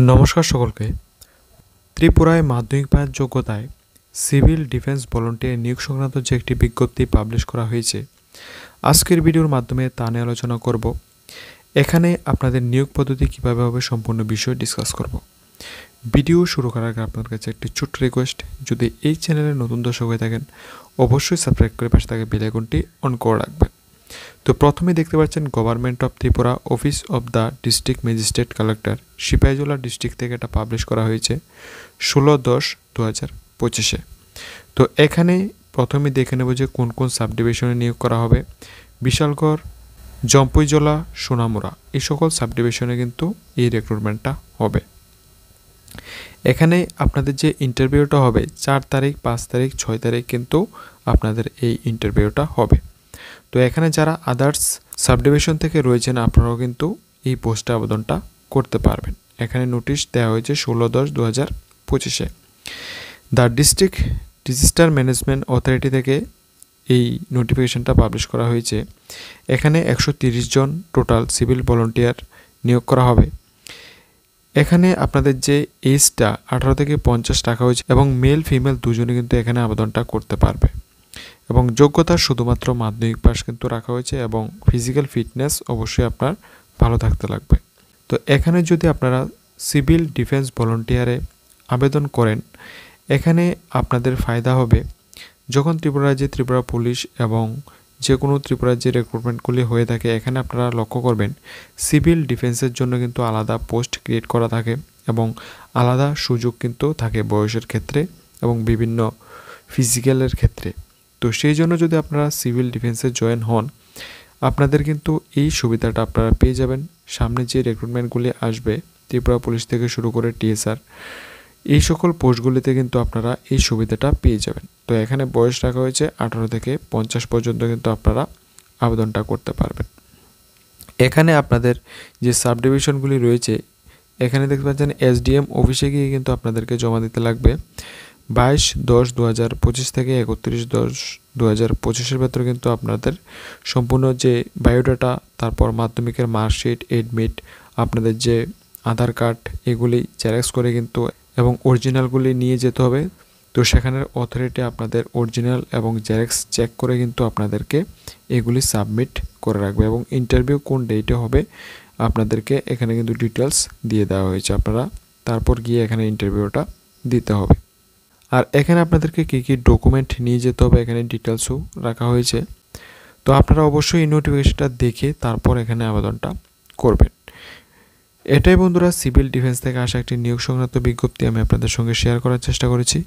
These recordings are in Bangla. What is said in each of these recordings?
নমস্কার সকলকে। ত্রিপুরায় মাধ্যমিক পাস যোগ্যতায় সিভিল ডিফেন্স ভলান্টিয়ার নিয়োগ সংক্রান্ত যে একটি বিজ্ঞপ্তি পাবলিশ করা হয়েছে, আজকের ভিডিওর মাধ্যমে তা নিয়ে আলোচনা করব। এখানে আপনাদের নিয়োগ পদ্ধতি কীভাবে হবে সম্পূর্ণ বিষয় ডিসকাস করব। ভিডিও শুরু করার আগে আপনার কাছে একটি ছোট্ট রিকোয়েস্ট, যদি এই চ্যানেলে নতুন দর্শক হয়ে থাকেন অবশ্যই সাবস্ক্রাইব করে পাশে থাকা বেল আইকনটি অন করে রাখবেন। তো প্রথমে দেখতে পাচ্ছেন government of Tripura office of the district magistrate collector Sepahijala district থেকে এটা পাবলিশ করা হয়েছে 16/10/2025-এ। তো এখানে প্রথমে দেখে নেব যে কোন কোন সাবডিভিশনে নিয়োগ করা হবে। বিশালগড়, জম্পুইজলা, সোনামুড়া এই সকল সাবডিভিশনে কিন্তু এই রিক্রুটমেন্টটা হবে। এখানে আপনাদের যে ইন্টারভিউটা হবে 4 তারিখ, 5 তারিখ, 6 তারিখ কিন্তু আপনাদের এই ইন্টারভিউটা হবে। তো এখানে যারা আদার্স সাবডিভিশন থেকে রয়েছেন আপনারাও কিন্তু এই পোস্টে আবেদনটা করতে পারবেন। এখানে নোটিশ দেওয়া হয়েছে 16/10/2025-এ। The district disaster management authority থেকে এই নোটিফিকেশনটা পাবলিশ করা হয়েছে। এখানে 130 জন টোটাল সিভিল ভলান্টিয়ার নিয়োগ করা হবে। এখানে আপনাদের যে এজটা 18 থেকে 50 রাখা হয়েছে এবং মেল ফিমেল দুজনে কিন্তু এখানে আবেদনটা করতে পারবে এবং যোগ্যতা শুধুমাত্র মাধ্যমিক পাস কিন্তু রাখা হয়েছে এবং ফিজিক্যাল ফিটনেস অবশ্যই আপনার ভালো থাকতে লাগবে। তো এখানে যদি আপনারা সিভিল ডিফেন্স ভলান্টিয়ারে আবেদন করেন, এখানে আপনাদের ফায়দা হবে যখন ত্রিপুরা রাজ্যে ত্রিপুরা পুলিশ এবং যে কোনো ত্রিপুরার যে রিক্রুটমেন্টগুলি হয়ে থাকে, এখানে আপনারা লক্ষ্য করবেন সিভিল ডিফেন্সের জন্য কিন্তু আলাদা পোস্ট ক্রিয়েট করা থাকে এবং আলাদা সুযোগ কিন্তু থাকে বয়সের ক্ষেত্রে এবং বিভিন্ন ফিজিক্যালের ক্ষেত্রে। তো সেই জন্য যদি আপনারা সিভিল ডিফেন্সে জয়েন হন, আপনাদের কিন্তু এই সুবিধাটা আপনারা পেয়ে যাবেন। সামনে যে রিক্রুটমেন্টগুলি আসবে ত্রিপুরা পুলিশ থেকে শুরু করে টিএসআর, এই সকল পোস্টগুলিতে কিন্তু আপনারা এই সুবিধাটা পেয়ে যাবেন। তো এখানে বয়স রাখা হয়েছে 18 থেকে 50 পর্যন্ত কিন্তু আপনারা আবেদনটা করতে পারবেন। এখানে আপনাদের যে সাবডিভিশনগুলি রয়েছে, এখানে দেখতে পাচ্ছেন এসডিএম অফিসে গিয়ে কিন্তু আপনাদেরকে জমা দিতে লাগবে 22/10/2025 থেকে 31/10/2025-এর ভেতরে কিন্তু আপনাদের সম্পূর্ণ যে বায়োডাটা, তারপর মাধ্যমিকের মার্কশিট, এডমিট, আপনাদের যে আধার কার্ড এগুলি জেরক্স করে কিন্তু এবং অরিজিনালগুলি নিয়ে যেতে হবে। তো সেখানের অথরিটি আপনাদের অরিজিনাল এবং জেরক্স চেক করে কিন্তু আপনাদেরকে এগুলি সাবমিট করে রাখবে এবং ইন্টারভিউ কোন ডেটে হবে আপনাদেরকে এখানে কিন্তু ডিটেলস দিয়ে দেওয়া হয়েছে। আপনারা তারপর গিয়ে এখানে ইন্টারভিউটা দিতে হবে। আর এখানে আপনাদেরকে কী কী ডকুমেন্ট নিয়ে যেতে হবে এখানে ডিটেলসও রাখা হয়েছে। তো আপনারা অবশ্যই এই নোটিফিকেশনটা দেখে তারপর এখানে আবেদনটা করবেন। এটাই বন্ধুরা সিভিল ডিফেন্স থেকে আসা একটি নিয়োগ সংক্রান্ত বিজ্ঞপ্তি আমি আপনাদের সঙ্গে শেয়ার করার চেষ্টা করেছি।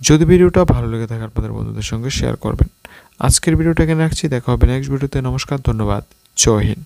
যদি ভিডিওটা ভালো লেগে থাকে আপনাদের বন্ধুদের সঙ্গে শেয়ার করবেন। আজকের ভিডিওটা এখানে রাখছি, দেখা হবে নেক্সট ভিডিওতে। নমস্কার, ধন্যবাদ, জয় হিন্দ।